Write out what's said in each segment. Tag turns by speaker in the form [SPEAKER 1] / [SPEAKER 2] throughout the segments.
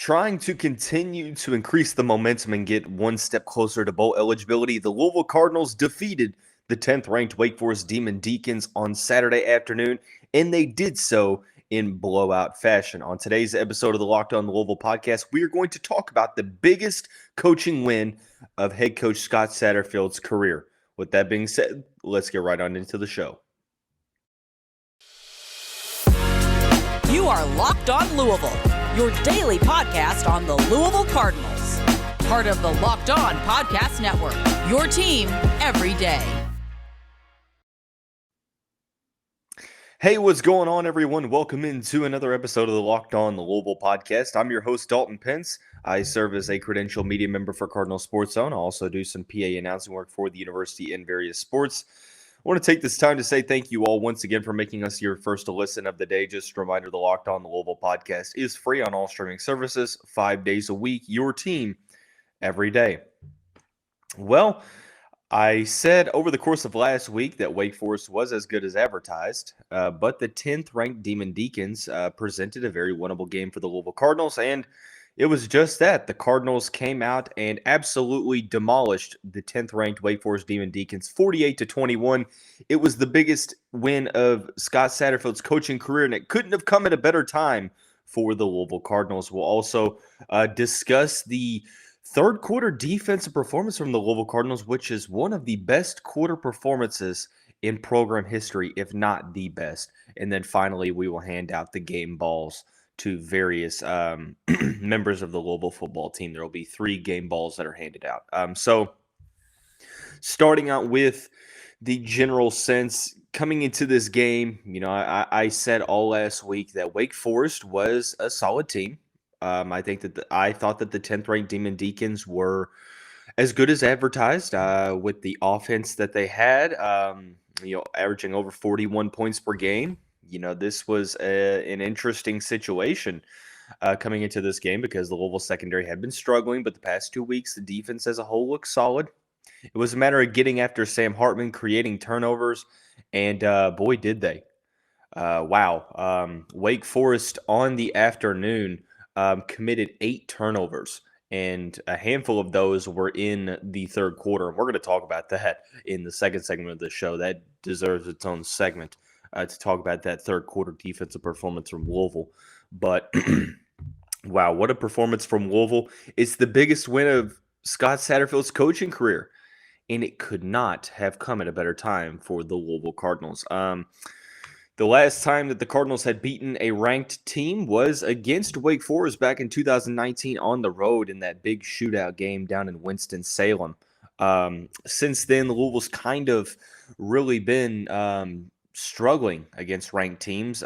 [SPEAKER 1] Trying to continue to increase the momentum and get one step closer to bowl eligibility, the Louisville Cardinals defeated the 10th ranked Wake Forest Demon Deacons on Saturday afternoon, and they did so in blowout fashion. On today's episode of the Locked On Louisville podcast, we are going to talk about the biggest coaching win of head coach Scott Satterfield's career. With that being said, let's get right on into the show.
[SPEAKER 2] You are Locked On Louisville, your daily podcast on the Louisville Cardinals. Part of the Locked On Podcast Network, your team every day.
[SPEAKER 1] Hey, what's going on, everyone? Welcome into another episode of the Locked On the Louisville podcast. I'm your host, Dalton Pence. I serve as a credential media member for Cardinal Sports Zone. I also do some PA announcing work for the university in various sports. I want to take this time to say thank you all once again for making us your first listen of the day. Just a reminder, the Locked On the Louisville podcast is free on all streaming services, 5 days a week, your team every day. Well, I said over the course of last week that Wake Forest was as good as advertised, but the 10th ranked Demon Deacons presented a very winnable game for the Louisville Cardinals, and it was just that. The Cardinals came out and absolutely demolished the 10th ranked Wake Forest Demon Deacons 48-21. It was the biggest win of Scott Satterfield's coaching career, and it couldn't have come at a better time for the Louisville Cardinals. We'll also discuss the third quarter defensive performance from the Louisville Cardinals, which is one of the best quarter performances in program history, if not the best. And then finally, we will hand out the game balls to various members of the Louisville football team. There will be 3 game balls that are handed out. So starting out with the general sense, coming into this game, I said all last week that Wake Forest was a solid team. I think that I thought that the 10th ranked Demon Deacons were as good as advertised with the offense that they had, averaging over 41 points per game. This was an interesting situation coming into this game because the Louisville secondary had been struggling, but the past 2 weeks, the defense as a whole looked solid. It was a matter of getting after Sam Hartman, creating turnovers, and boy, did they. Wow. Wake Forest on the afternoon committed 8 turnovers, and a handful of those were in the third quarter. We're going to talk about that in the second segment of the show. That deserves its own segment to talk about that third quarter defensive performance from Louisville. But wow, what a performance from Louisville. It's the biggest win of Scott Satterfield's coaching career, and it could not have come at a better time for the Louisville Cardinals. The last time that the Cardinals had beaten a ranked team was against Wake Forest back in 2019 on the road in that big shootout game down in Winston-Salem. Since then, Louisville's kind of really been struggling against ranked teams.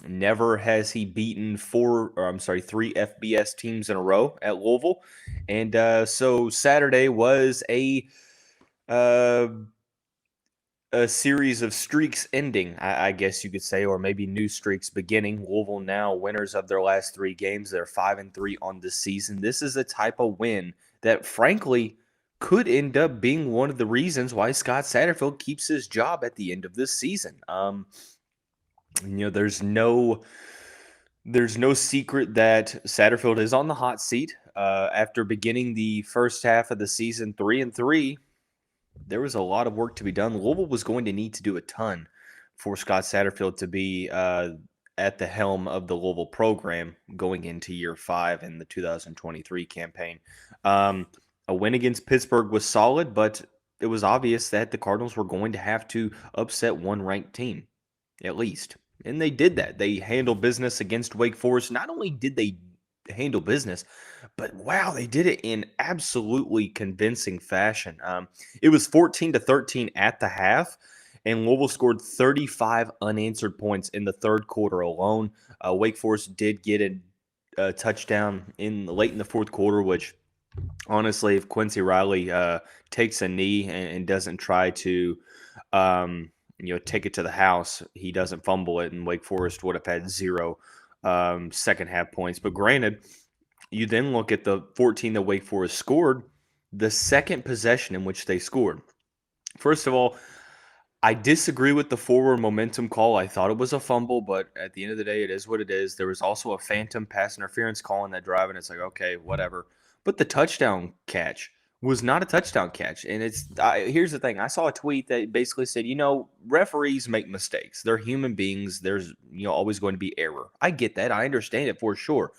[SPEAKER 1] Never has he beaten 3 FBS teams in a row at Louisville. And so Saturday was a series of streaks ending, I guess you could say, or maybe new streaks beginning. Louisville now winners of their last 3 games. They're 5-3 on the season. This is a type of win that, frankly, could end up being one of the reasons why Scott Satterfield keeps his job at the end of this season. There's no secret that Satterfield is on the hot seat. After beginning the first half of the season 3-3, there was a lot of work to be done. Louisville was going to need to do a ton for Scott Satterfield to be at the helm of the Louisville program going into year 5 in the 2023 campaign. A win against Pittsburgh was solid, but it was obvious that the Cardinals were going to have to upset one ranked team, at least. And they did that. They handled business against Wake Forest. Not only did they handle business, but wow, they did it in absolutely convincing fashion. It was 14-13 at the half, and Louisville scored 35 unanswered points in the third quarter alone. Wake Forest did get a touchdown late in the fourth quarter, which honestly, if Quincy Riley takes a knee and doesn't try to take it to the house, he doesn't fumble it, and Wake Forest would have had 0 second half points. But granted, you then look at the 14 that Wake Forest scored, the second possession in which they scored. First of all, I disagree with the forward momentum call. I thought it was a fumble, but at the end of the day, it is what it is. There was also a phantom pass interference call in that drive, and it's like, okay, whatever. But the touchdown catch was not a touchdown catch. And here's the thing. I saw a tweet that basically said, referees make mistakes. They're human beings. There's, always going to be error. I get that. I understand it for sure.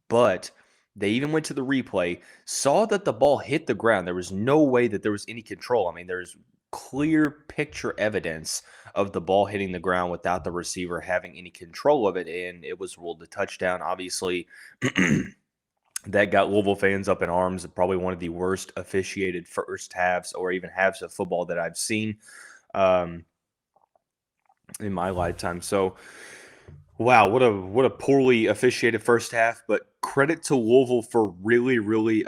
[SPEAKER 1] But they even went to the replay, saw that the ball hit the ground. There was no way that there was any control. I mean, there's clear picture evidence of the ball hitting the ground without the receiver having any control of it, and it was ruled a touchdown. Obviously, that got Louisville fans up in arms. Probably one of the worst officiated first halves or even halves of football that I've seen um, in my lifetime. So, wow, what a poorly officiated first half, but credit to Louisville for really, really,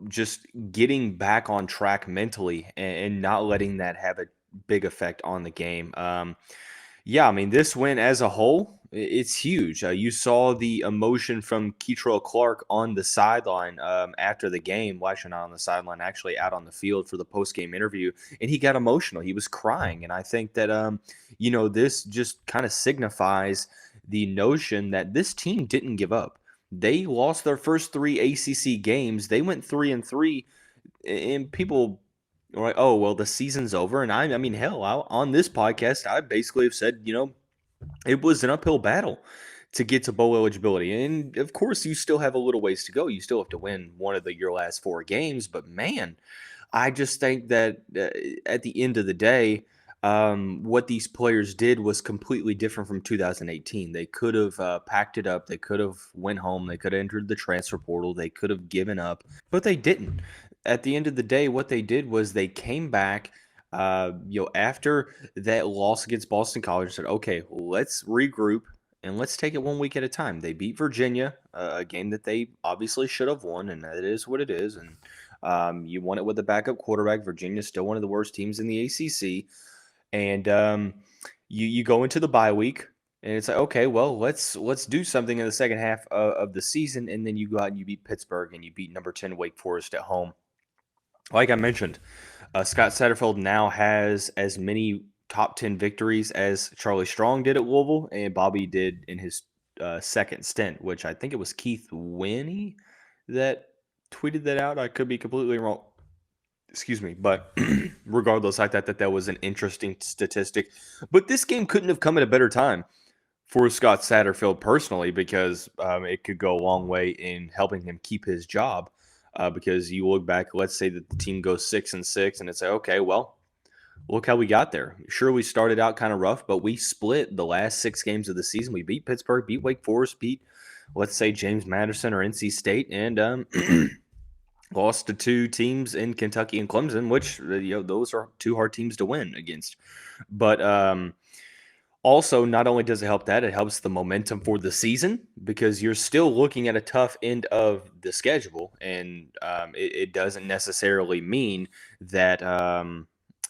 [SPEAKER 1] just getting back on track mentally and not letting that have a big effect on the game. Yeah, I mean, this win as a whole, it's huge. You saw the emotion from Kei'Trel Clark on the sideline after the game. Well, actually, not on the sideline, actually out on the field for the post-game interview, and he got emotional. He was crying, and I think that this just kind of signifies the notion that this team didn't give up. They lost their first 3 ACC games. They went 3-3, and people are like, "Oh, well, the season's over." And I mean, hell, on this podcast, I basically have said, it was an uphill battle to get to bowl eligibility. And of course, you still have a little ways to go. You still have to win one of your last 4 games. But man, I just think that at the end of the day, what these players did was completely different from 2018. They could have packed it up. They could have went home. They could have entered the transfer portal. They could have given up, but they didn't. At the end of the day, what they did was they came back. After that loss against Boston College, said, "Okay, let's regroup and let's take it 1 week at a time." They beat Virginia, a game that they obviously should have won, and it is what it is. And you won it with a backup quarterback. Virginia's still one of the worst teams in the ACC. And you go into the bye week, and it's like, okay, well, let's do something in the second half of the season, and then you go out and you beat Pittsburgh and you beat number 10 Wake Forest at home. Like I mentioned, Scott Satterfield now has as many top 10 victories as Charlie Strong did at Louisville and Bobby did in his second stint, which I think it was Keith Winnie that tweeted that out. I could be completely wrong. Excuse me, but regardless, I thought that was an interesting statistic. But this game couldn't have come at a better time for Scott Satterfield personally, because it could go a long way in helping him keep his job. Because you look back, let's say that the team goes 6-6, and it's like, okay, well, look how we got there. Sure, we started out kind of rough, but we split the last 6 games of the season. We beat Pittsburgh, beat Wake Forest, beat, let's say, James Madison or NC State, and lost to 2 teams in Kentucky and Clemson, which those are 2 hard teams to win against. But also, not only does it help that, it helps the momentum for the season, because you're still looking at a tough end of the schedule, and it doesn't necessarily mean that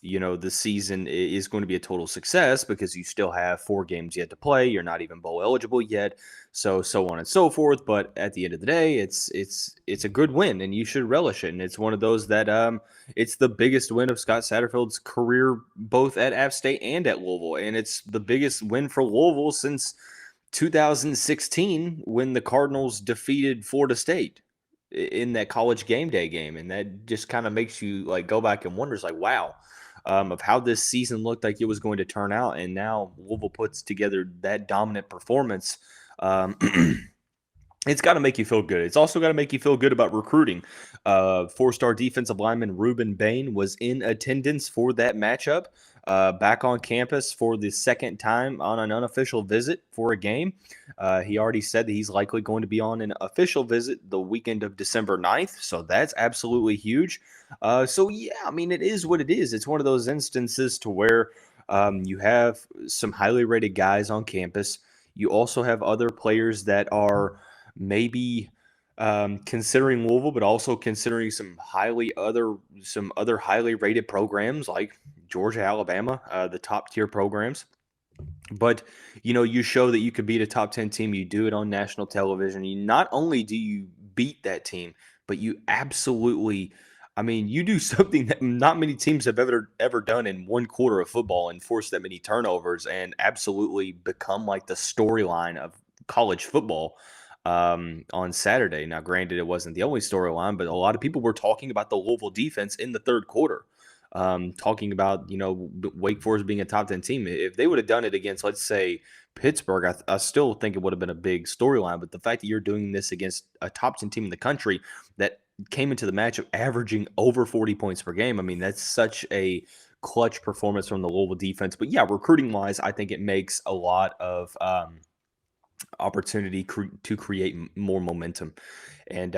[SPEAKER 1] the season is going to be a total success, because you still have 4 games yet to play. You're not even bowl eligible yet, so on and so forth. But at the end of the day, it's a good win, and you should relish it. And it's one of those that it's the biggest win of Scott Satterfield's career, both at App State and at Louisville, and it's the biggest win for Louisville since 2016 when the Cardinals defeated Florida State in that college game day game. And that just kind of makes you like go back and wonders like, wow, of how this season looked like it was going to turn out. And now Louisville puts together that dominant performance. It's got to make you feel good. It's also got to make you feel good about recruiting. 4-star defensive lineman Ruben Bain was in attendance for that matchup, back on campus for the second time on an unofficial visit for a game. He already said that he's likely going to be on an official visit the weekend of December 9th, so that's absolutely huge. So, yeah, I mean, it is what it is. It's one of those instances to where you have some highly rated guys on campus. You also have other players that are maybe considering Louisville, but also considering some other highly rated programs like Georgia, Alabama, the top tier programs. But you show that you could beat a top 10 team. You do it on national television. You not only do you beat that team, but you absolutely I mean, you do something that not many teams have ever done in one quarter of football and force that many turnovers and absolutely become like the storyline of college football on Saturday. Now, granted, it wasn't the only storyline, but a lot of people were talking about the Louisville defense in the third quarter, talking about Wake Forest being a top 10 team. If they would have done it against, let's say, Pittsburgh, I still think it would have been a big storyline. But the fact that you're doing this against a top 10 team in the country that came into the matchup averaging over 40 points per game, I mean, that's such a clutch performance from the Louisville defense. But yeah, recruiting wise, I think it makes a lot of opportunity to create more momentum. And,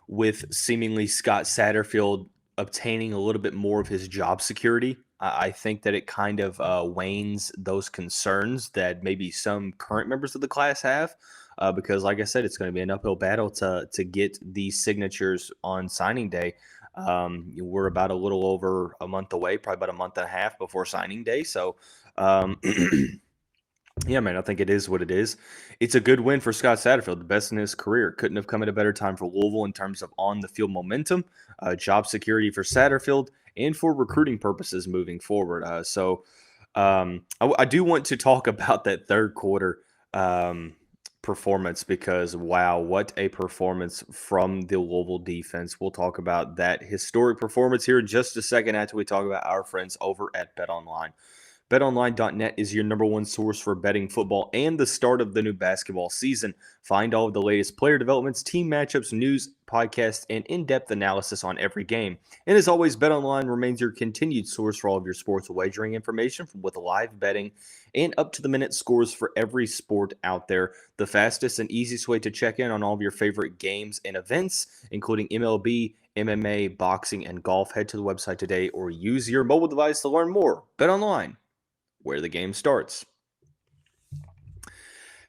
[SPEAKER 1] with seemingly Scott Satterfield obtaining a little bit more of his job security, I think that it kind of wanes those concerns that maybe some current members of the class have. Because, like I said, it's going to be an uphill battle to get these signatures on signing day. We're about a little over a month away, probably about a month and a half before signing day. So, yeah, man, I think it is what it is. It's a good win for Scott Satterfield, the best in his career. Couldn't have come at a better time for Louisville in terms of on-the-field momentum, job security for Satterfield, and for recruiting purposes moving forward. I do want to talk about that third quarter performance because, wow, what a performance from the Louisville defense. We'll talk about that historic performance here in just a second after we talk about our friends over at BetOnline. BetOnline.net is your number one source for betting football and the start of the new basketball season. Find all of the latest player developments, team matchups, news, podcasts, and in-depth analysis on every game. And as always, BetOnline remains your continued source for all of your sports wagering information with live betting and up-to-the-minute scores for every sport out there. The fastest and easiest way to check in on all of your favorite games and events, including MLB, MMA, boxing, and golf. Head to the website today or use your mobile device to learn more. BetOnline, where the game starts.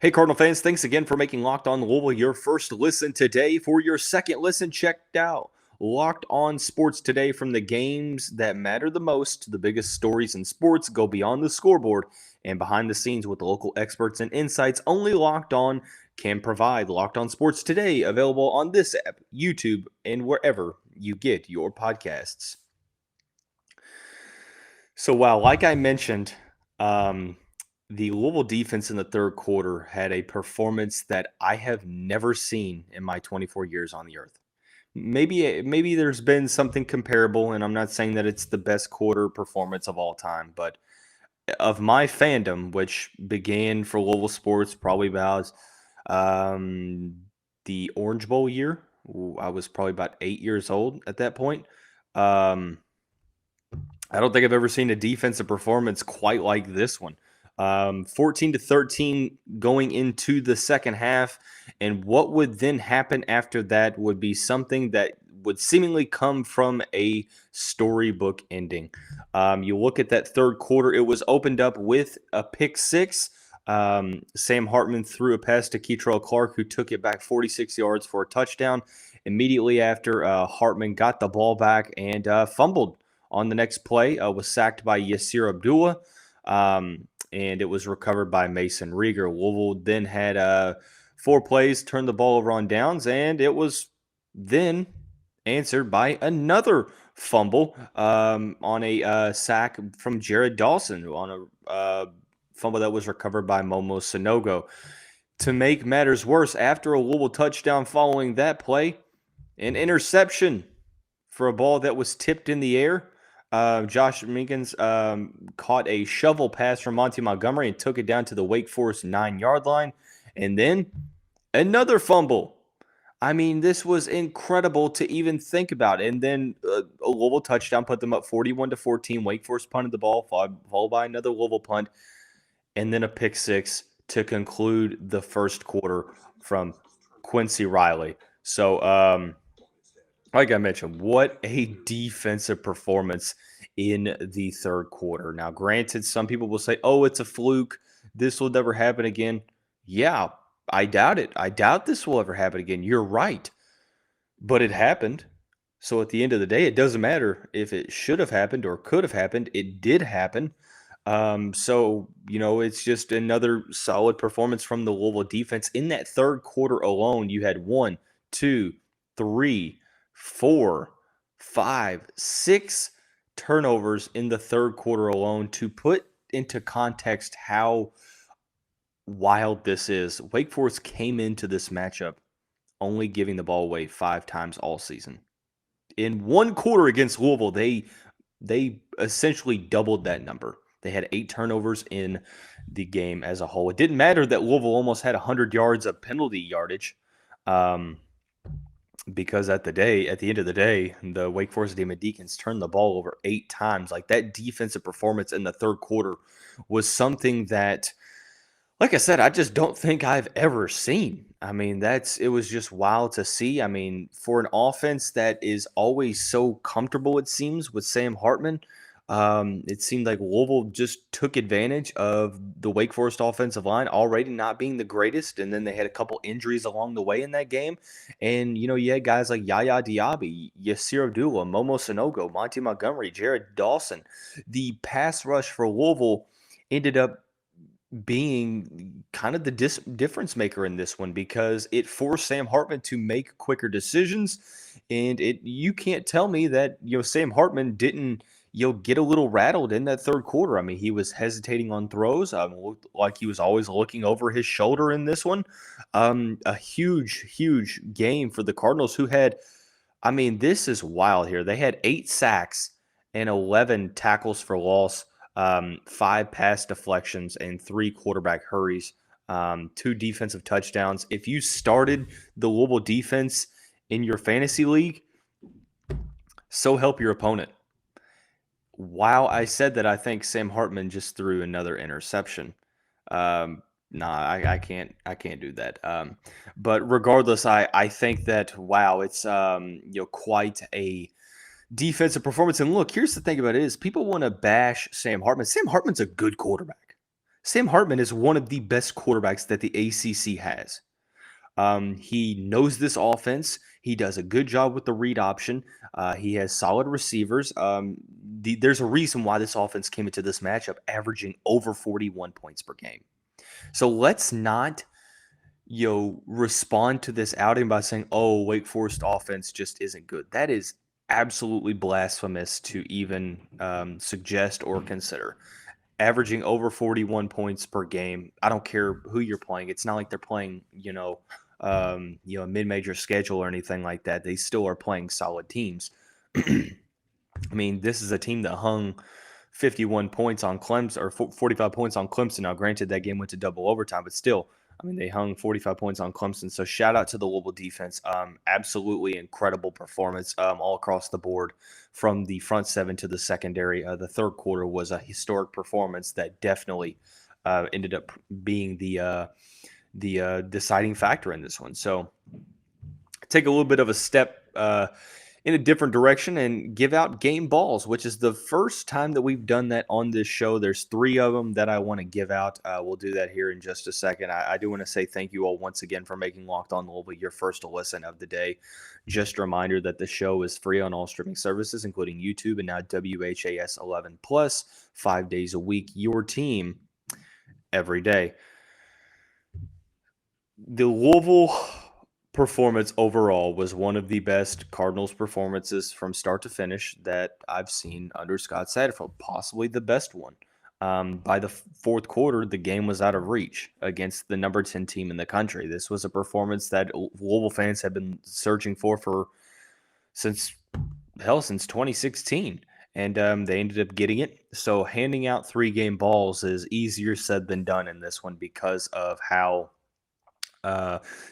[SPEAKER 1] Hey, Cardinal fans, thanks again for making Locked On Louisville your first listen today. For your second listen, check out Locked On Sports Today. From the games that matter the most to the biggest stories in sports, go beyond the scoreboard and behind the scenes with local experts and insights only Locked On can provide. Locked On Sports Today, available on this app, YouTube, and wherever you get your podcasts. So, wow, like I mentioned, the Louisville defense in the third quarter had a performance that I have never seen in my 24 years on the earth. Maybe there's been something comparable, and I'm not saying that it's the best quarter performance of all time, but of my fandom, which began for Louisville sports probably about the Orange Bowl year. I was probably about 8 years old at that point. I don't think I've ever seen a defensive performance quite like this one. 14-13 going into the second half, and what would then happen after that would be something that would seemingly come from a storybook ending. You look at that third quarter, it was opened up with a pick six. Sam Hartman threw a pass to Kei'Trel Clark, who took it back 46 yards for a touchdown. Immediately after, Hartman got the ball back and fumbled on the next play, was sacked by Yasir Abdullah, and it was recovered by Mason Rieger. Louisville then had 4 plays, turned the ball over on downs, and it was then answered by another fumble on a sack from Jared Dawson on a fumble that was recovered by Momo Sonogo. To make matters worse, after a Louisville touchdown following that play, an interception for a ball that was tipped in the air. Josh Minkins caught a shovel pass from Monty Montgomery and took it down to the Wake Forest 9-yard line. And then another fumble. I mean, this was incredible to even think about. And then a Louisville touchdown put them up 41-14. Wake Forest punted the ball, followed by another Louisville punt, and then a pick six to conclude the first quarter from Quincy Riley. So, like I mentioned, what a defensive performance in the third quarter. Now, granted, some people will say, oh, it's a fluke. This will never happen again. Yeah, I doubt it. I doubt this will ever happen again. You're right. But it happened. So at the end of the day, it doesn't matter if it should have happened or could have happened. It did happen. So, it's just another solid performance from the Louisville defense. In that third quarter alone, you had 1, 2, 3, 4, 6 turnovers in the third quarter alone. To put into context how wild this is, Wake Forest came into this matchup only giving the ball away 5 times all season. In one quarter against Louisville, they essentially doubled that number. They had 8 turnovers in the game as a whole. It didn't matter that Louisville almost had 100 yards of penalty yardage, because at the end of the day, the Wake Forest Demon Deacons turned the ball over 8 times. Like, that defensive performance in the third quarter was something that, like I said, I just don't think I've ever seen. I mean, it was just wild to see. I mean, for an offense that is always so comfortable, it seems, with Sam Hartman, it seemed like Louisville just took advantage of the Wake Forest offensive line already not being the greatest, and then they had a couple injuries along the way in that game. And, you had guys like Yaya Diaby, Yasir Abdullah, Momo Sanogo, Monty Montgomery, Jared Dawson. The pass rush for Louisville ended up being kind of the difference maker in this one, because it forced Sam Hartman to make quicker decisions. And you can't tell me that Sam Hartman didn't get a little rattled in that third quarter. I mean, he was hesitating on throws. Looked like he was always looking over his shoulder in this one. A huge game for the Cardinals, who had, I mean, this is wild here. They had 8 sacks and 11 tackles for loss, 5 pass deflections, and 3 quarterback hurries, 2 defensive touchdowns. If you started the Louisville defense in your fantasy league, so help your opponent. While I said that I think Sam Hartman just threw another interception, I can't do that. But regardless, I think that, wow, it's quite a defensive performance. And look, here's the thing about it is, people want to bash Sam Hartman. Sam Hartman's a good quarterback. Sam Hartman is one of the best quarterbacks that the ACC has. He knows this offense. He does a good job with the read option. He has solid receivers. There's a reason why this offense came into this matchup averaging over 41 points per game. So let's not respond to this outing by saying, oh, Wake Forest offense just isn't good. That is absolutely blasphemous to even suggest or consider. Averaging over 41 points per game. I don't care who you're playing. It's not like they're playing, a mid-major schedule or anything like that. They still are playing solid teams. I mean, this is a team that hung 51 points on Clemson, or 45 points on Clemson. Now, granted, that game went to double overtime, but still, I mean, they hung 45 points on Clemson. So shout out to the Louisville defense. Absolutely incredible performance all across the board, from the front seven to the secondary. The third quarter was a historic performance that definitely ended up being the deciding factor in this one. So take a little bit of a step in a different direction and give out game balls, which is the first time that we've done that on this show. There's 3 of them that I want to give out. We'll do that here in just a second. I do want to say thank you all once again for making Locked On Louisville your first listen of the day. Just a reminder that the show is free on all streaming services, including YouTube and now WHAS 11 plus, 5 days a week. Your team every day. The Louisville performance overall was one of the best Cardinals performances from start to finish that I've seen under Scott Satterfield, possibly the best one. By the fourth quarter, the game was out of reach against the number 10 team in the country. This was a performance that Louisville fans have been searching for since 2016. And they ended up getting it. So handing out 3 game balls is easier said than done in this one, because of how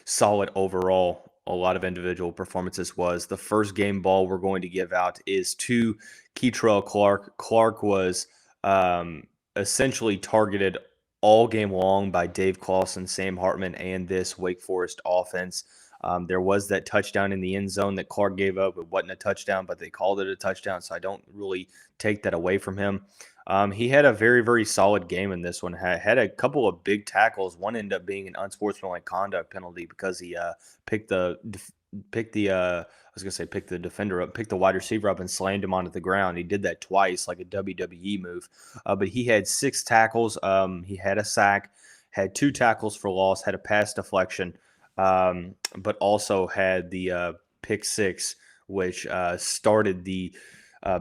[SPEAKER 1] solid overall a lot of individual performances was. The first game ball we're going to give out is to Kei'Trel Clark. Clark was essentially targeted all game long by Dave Clawson, Sam Hartman, and this Wake Forest offense. There was that touchdown in the end zone that Clark gave up. It wasn't a touchdown, but they called it a touchdown, so I don't really take that away from him. He had a very, very solid game in this one. Had a couple of big tackles. One ended up being an unsportsmanlike conduct penalty because he picked the defender up, picked the wide receiver up, and slammed him onto the ground. He did that twice, like a WWE move. But he had 6 tackles. He had a sack, had 2 tackles for loss, had a pass deflection, but also had the pick 6, which started the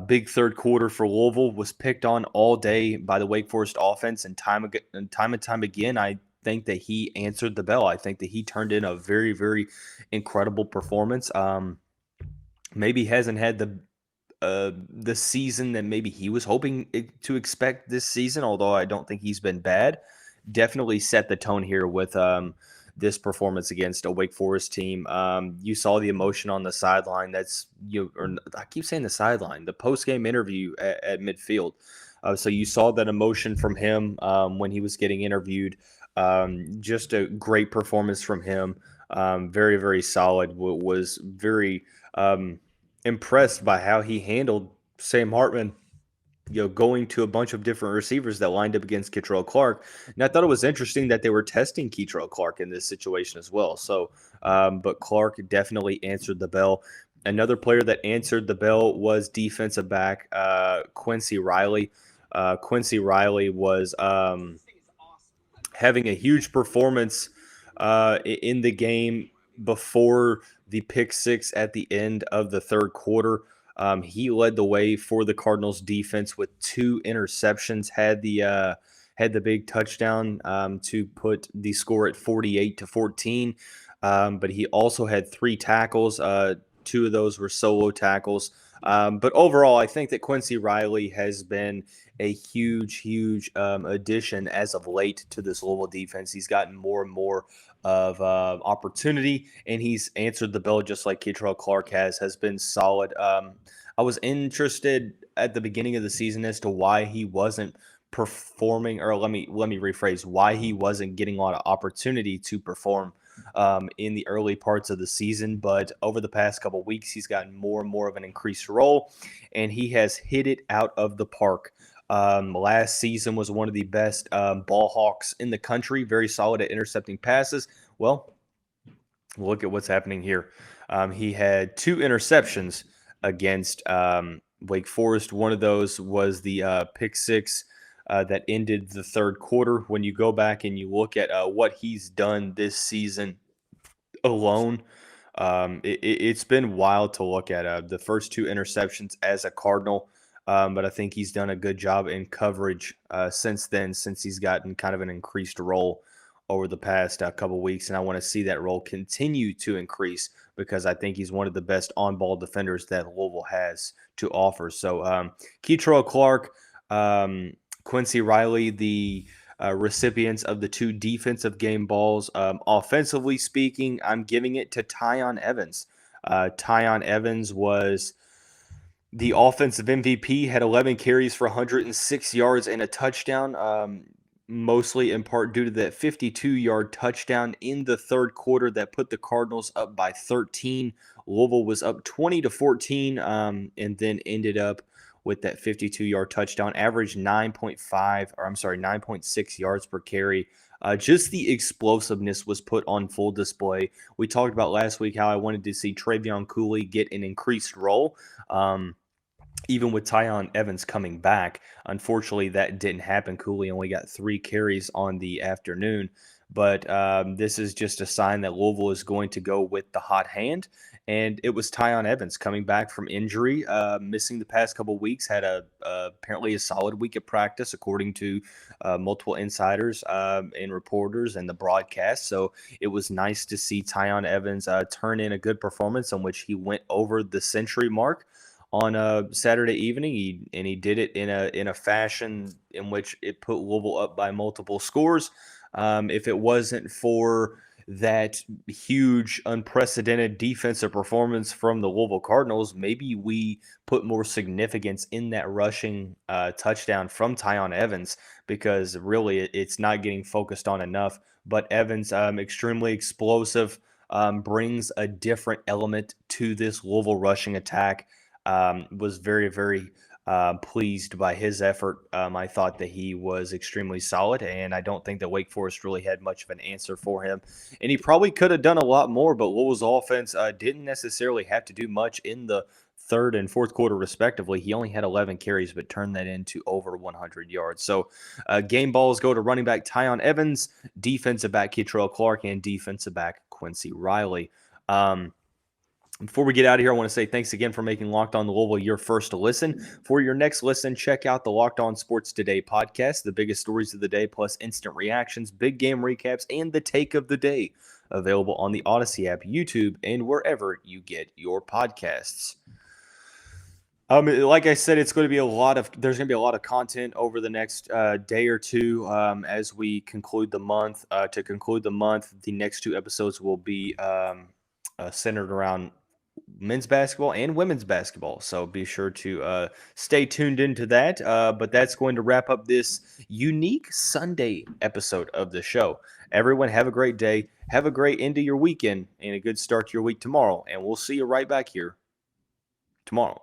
[SPEAKER 1] big third quarter for Louisville, was picked on all day by the Wake Forest offense, and time and time again, I think that he answered the bell. I think that he turned in a very, very incredible performance. Maybe hasn't had the season that maybe he was hoping to expect this season, although I don't think he's been bad. Definitely set the tone here with this performance against a Wake Forest team. You saw the emotion on the sideline. I keep saying the sideline, the post-game interview at midfield. So you saw that emotion from him when he was getting interviewed. Just a great performance from him. Very, very solid. Was very impressed by how he handled Sam Hartman, going to a bunch of different receivers that lined up against Kei'Trel Clark. And I thought it was interesting that they were testing Kei'Trel Clark in this situation as well. So, but Clark definitely answered the bell. Another player that answered the bell was defensive back Quincy Riley. Quincy Riley was having a huge performance in the game before the pick six at the end of the third quarter. He led the way for the Cardinals defense with 2 interceptions, had the big touchdown to put the score at 48-14. But he also had 3 tackles. 2 of those were solo tackles. But overall, I think that Quincy Riley has been a huge addition as of late to this Louisville defense. He's gotten more and more of opportunity, and he's answered the bell just like Kei'Trel Clark has been solid. I was interested at the beginning of the season as to why he wasn't performing, or let me rephrase, why he wasn't getting a lot of opportunity to perform in the early parts of the season. But over the past couple of weeks, he's gotten more and more of an increased role, and he has hit it out of the park. Last season was one of the best ball hawks in the country, very solid at intercepting passes. Well, look at what's happening here. He had 2 interceptions against Wake Forest. One of those was the pick six that ended the third quarter. When you go back and you look at what he's done this season alone, it's been wild to look at. The first 2 interceptions as a Cardinal, but I think he's done a good job in coverage since then, since he's gotten kind of an increased role over the past couple weeks, and I want to see that role continue to increase because I think he's one of the best on-ball defenders that Louisville has to offer. So Kei'Trel Clark, Quincy Riley, the recipients of the 2 defensive game balls. Offensively speaking, I'm giving it to Tiyon Evans. Tiyon Evans was the offensive MVP, had 11 carries for 106 yards and a touchdown, mostly in part due to that 52-yard touchdown in the third quarter that put the Cardinals up by 13. Louisville was up 20-14, and then ended up with that 52-yard touchdown, averaged 9.6 yards per carry. Just the explosiveness was put on full display. We talked about last week how I wanted to see Travion Cooley get an increased role, even with Tiyon Evans coming back. Unfortunately, that didn't happen. Cooley only got 3 carries on the afternoon. But this is just a sign that Louisville is going to go with the hot hand. And it was Tiyon Evans coming back from injury, missing the past couple weeks, had apparently a solid week of practice, according to multiple insiders and reporters and the broadcast. So it was nice to see Tiyon Evans turn in a good performance in which he went over the century mark on a Saturday evening. He did it in a fashion in which it put Louisville up by multiple scores. If it wasn't for that huge, unprecedented defensive performance from the Louisville Cardinals, maybe we put more significance in that rushing touchdown from Tiyon Evans, because really it's not getting focused on enough. But Evans, extremely explosive, brings a different element to this Louisville rushing attack. Was very, very pleased by his effort. I thought that he was extremely solid, and I don't think that Wake Forest really had much of an answer for him. And he probably could have done a lot more, but Louisville's offense didn't necessarily have to do much in the third and fourth quarter, respectively. He only had 11 carries, but turned that into over 100 yards. So game balls go to running back Tiyon Evans, defensive back Kei'Trel Clark, and defensive back Quincy Riley. Before we get out of here, I want to say thanks again for making Locked On Louisville your first listen. For your next listen, check out the Locked On Sports Today podcast, the biggest stories of the day, plus instant reactions, big game recaps, and the take of the day. Available on the Odyssey app, YouTube, and wherever you get your podcasts. Like I said, there's going to be a lot of content over the next day or two as we conclude the month. To conclude the month, the next two episodes will be centered around men's basketball and women's basketball. So be sure to stay tuned into that. But that's going to wrap up this unique Sunday episode of the show. Everyone have a great day. Have a great end of your weekend and a good start to your week tomorrow. And we'll see you right back here tomorrow.